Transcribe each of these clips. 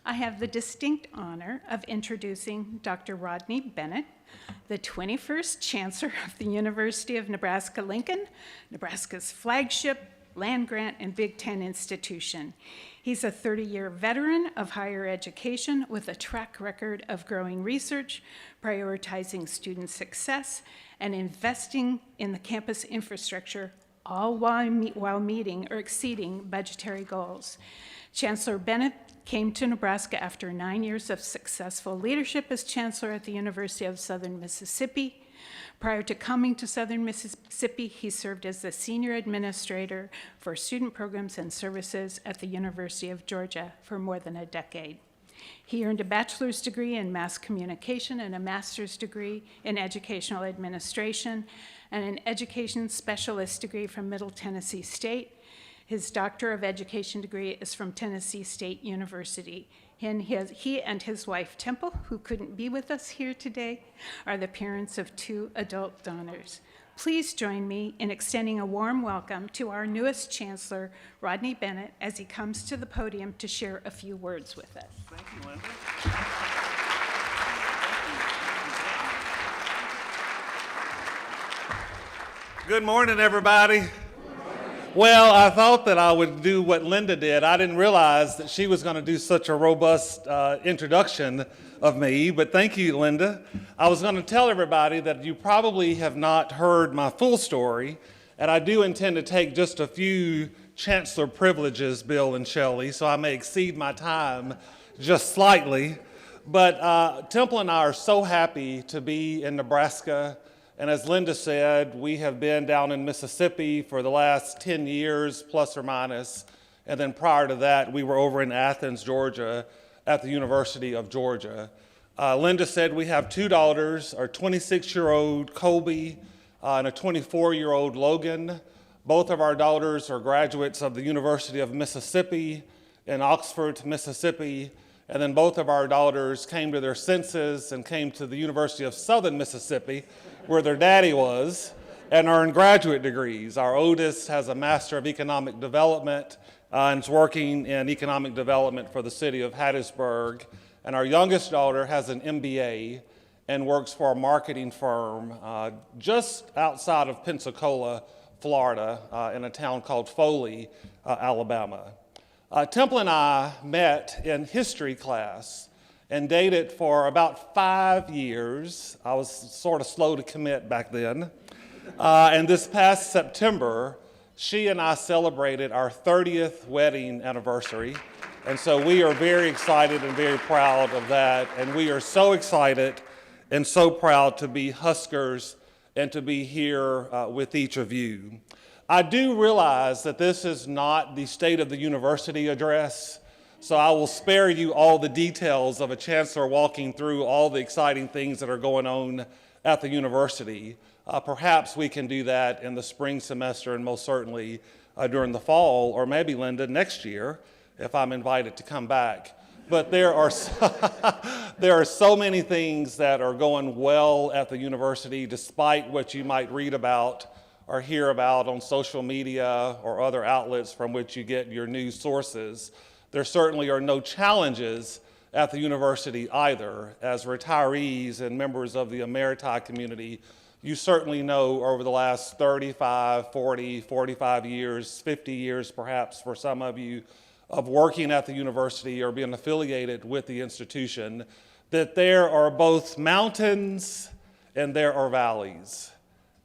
I have the distinct honor of introducing Dr. Rodney Bennett, the 21st Chancellor of the University of Nebraska-Lincoln, Nebraska's flagship land-grant and Big Ten institution. He's a 30-year veteran of higher education with a track record of growing research, prioritizing student success, and investing in the campus infrastructure, all while meeting or exceeding budgetary goals. Chancellor Bennett came to Nebraska after 9 years of successful leadership as chancellor at the University of Southern Mississippi. Prior to coming to Southern Mississippi, he served as the senior administrator for student programs and services at the University of Georgia for more than a decade. He earned a bachelor's degree in mass communication and a master's degree in educational administration and an education specialist degree from Middle Tennessee State. His Doctor of Education degree is from Tennessee State University. He and his wife, Temple, who couldn't be with us here today, are the parents of 2 adult daughters. Please join me in extending a warm welcome to our newest Chancellor, Rodney Bennett, as he comes to the podium to share a few words with us. Thank you, Linda. Good morning, everybody. Well, I thought that I would do what Linda did. I didn't realize that she was going to do such a robust introduction of me, but thank you, Linda. I was going to tell everybody that you probably have not heard my full story, and I do intend to take just a few chancellor privileges, Bill and Shelley, so I may exceed my time just slightly. But Temple and I are so happy to be in Nebraska. And as Linda said, we have been down in Mississippi for the last 10 years, plus or minus. And then prior to that, we were over in Athens, Georgia, at the University of Georgia. Linda said we have 2 daughters, our 26-year-old Colby and a 24-year-old Logan. Both of our daughters are graduates of the University of Mississippi in Oxford, Mississippi. And then both of our daughters came to their senses and came to the University of Southern Mississippi, where their daddy was, and earned graduate degrees. Our oldest has a Master of Economic Development and is working in economic development for the city of Hattiesburg. And our youngest daughter has an MBA and works for a marketing firm just outside of Pensacola, Florida, in a town called Foley, Alabama. Temple and I met in history class and dated for about 5 years. I was sort of slow to commit back then. And this past September, she and I celebrated our 30th wedding anniversary. And so we are very excited and very proud of that. And we are so excited and so proud to be Huskers and to be here with each of you. I do realize that this is not the State of the University address, so I will spare you all the details of a chancellor walking through all the exciting things that are going on at the university. Perhaps we can do that in the spring semester and most certainly during the fall, or maybe, Linda, next year if I'm invited to come back. But there are so many things that are going well at the university, despite what you might read about or hear about on social media or other outlets from which you get your news sources. There certainly are no challenges at the university either. As retirees and members of the emeriti community, you certainly know over the last 35, 40, 45 years, 50 years perhaps for some of you, of working at the university or being affiliated with the institution, that there are both mountains and there are valleys.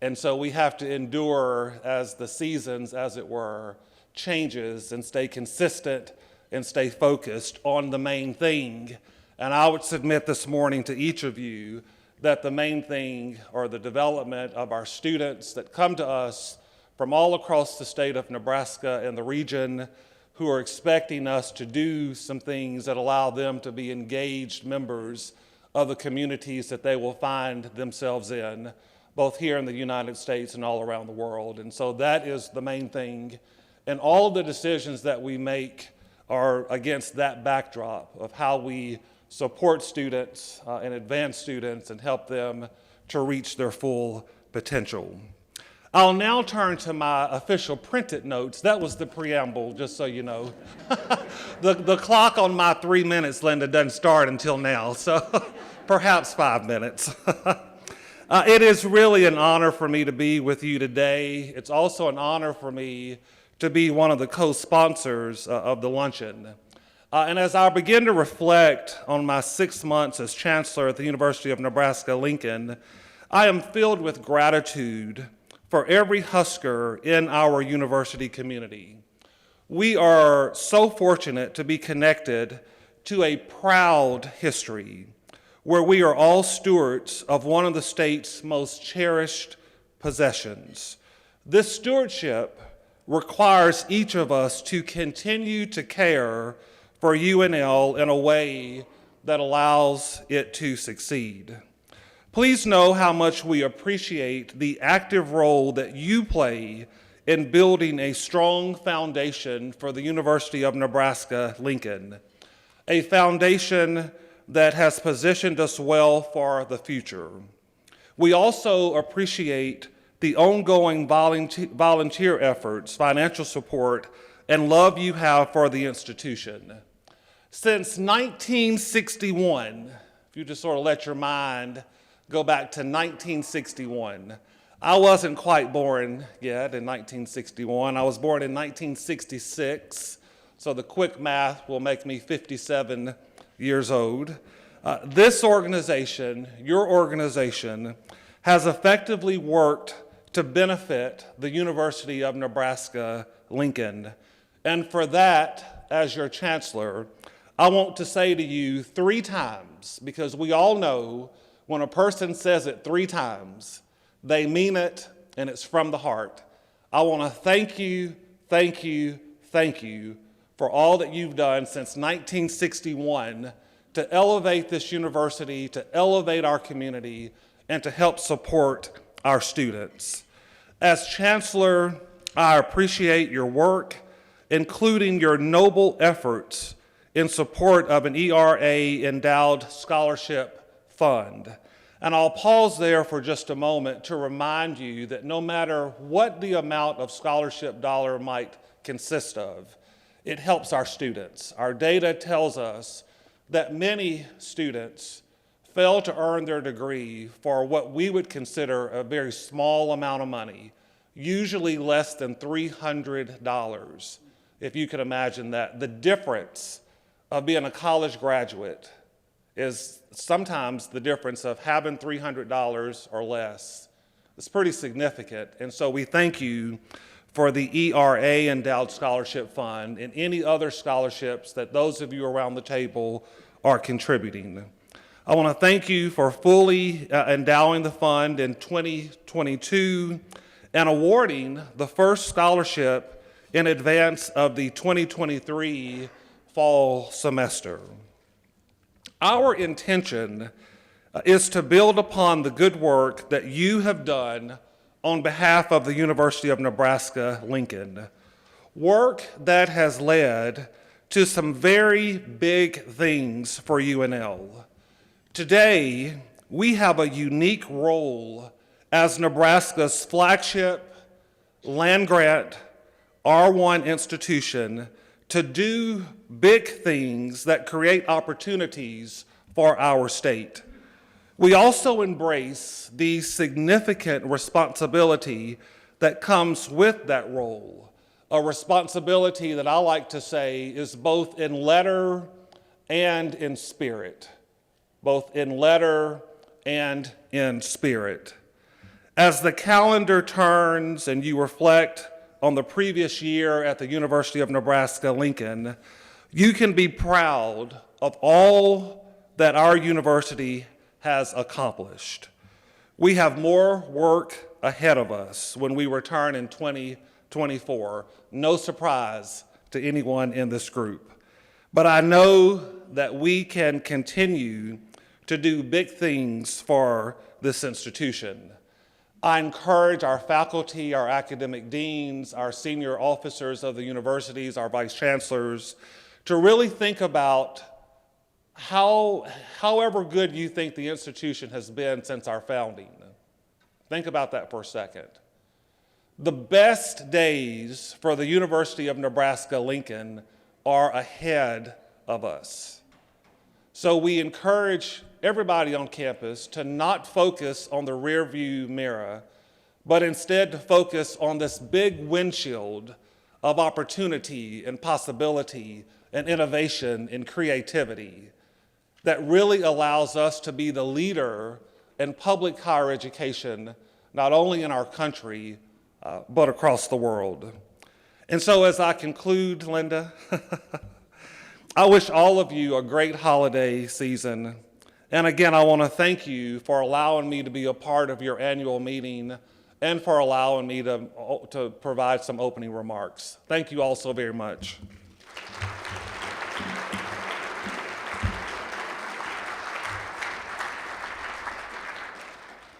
And so we have to endure as the seasons, as it were, changes and stay consistent and stay focused on the main thing. And I would submit this morning to each of you that the main thing, or the development of our students that come to us from all across the state of Nebraska and the region, who are expecting us to do some things that allow them to be engaged members of the communities that they will find themselves in, both here in the United States and all around the world. And so that is the main thing. And all the decisions that we make are against that backdrop of how we support students and advance students and help them to reach their full potential. I'll now turn to my official printed notes. That was the preamble, just so you know. The clock on my 3 minutes, Linda, doesn't start until now, so perhaps 5 minutes. It is really an honor for me to be with you today. It's also an honor for me to be one of the co-sponsors of the luncheon. And as I begin to reflect on my 6 months as Chancellor at the University of Nebraska-Lincoln, I am filled with gratitude for every Husker in our university community. We are so fortunate to be connected to a proud history where we are all stewards of one of the state's most cherished possessions. This stewardship requires each of us to continue to care for UNL in a way that allows it to succeed. Please know how much we appreciate the active role that you play in building a strong foundation for the University of Nebraska-Lincoln, a foundation that has positioned us well for the future. We also appreciate the ongoing volunteer efforts, financial support, and love you have for the institution. Since 1961, if you just sort of let your mind go back to 1961, I wasn't quite born yet in 1961. I was born in 1966, so the quick math will make me 57 years old. This organization, your organization, has effectively worked to benefit the University of Nebraska-Lincoln. And for that, as your chancellor, I want to say to you 3 times, because we all know when a person says it 3 times, they mean it, and it's from the heart. I want to thank you, thank you, thank you for all that you've done since 1961 to elevate this university, to elevate our community, and to help support our students. As Chancellor, I appreciate your work, including your noble efforts in support of an ERA-endowed scholarship fund. And I'll pause there for just a moment to remind you that no matter what the amount of scholarship dollar might consist of, it helps our students. Our data tells us that many students fail to earn their degree for what we would consider a very small amount of money, usually less than $300, if you can imagine that. The difference of being a college graduate is sometimes the difference of having $300 or less. It's pretty significant, and so we thank you for the ERA Endowed Scholarship Fund and any other scholarships that those of you around the table are contributing. I want to thank you for fully endowing the fund in 2022 and awarding the first scholarship in advance of the 2023 fall semester. Our intention is to build upon the good work that you have done on behalf of the University of Nebraska-Lincoln, work that has led to some very big things for UNL. Today, we have a unique role as Nebraska's flagship land-grant R1 institution to do big things that create opportunities for our state. We also embrace the significant responsibility that comes with that role, a responsibility that I like to say is both in letter and in spirit, both in letter and in spirit. As the calendar turns and you reflect on the previous year at the University of Nebraska-Lincoln, you can be proud of all that our university has accomplished. We have more work ahead of us when we return in 2024. No surprise to anyone in this group. But I know that we can continue to do big things for this institution. I encourage our faculty, our academic deans, our senior officers of the universities, our vice chancellors, to really think about however good you think the institution has been since our founding. Think about that for a second. The best days for the University of Nebraska-Lincoln are ahead of us. So we encourage everybody on campus to not focus on the rearview mirror, but instead to focus on this big windshield of opportunity and possibility and innovation and creativity that really allows us to be the leader in public higher education, not only in our country, but across the world. And so as I conclude, Linda, I wish all of you a great holiday season. And again, I want to thank you for allowing me to be a part of your annual meeting and for allowing me to provide some opening remarks. Thank you all so very much.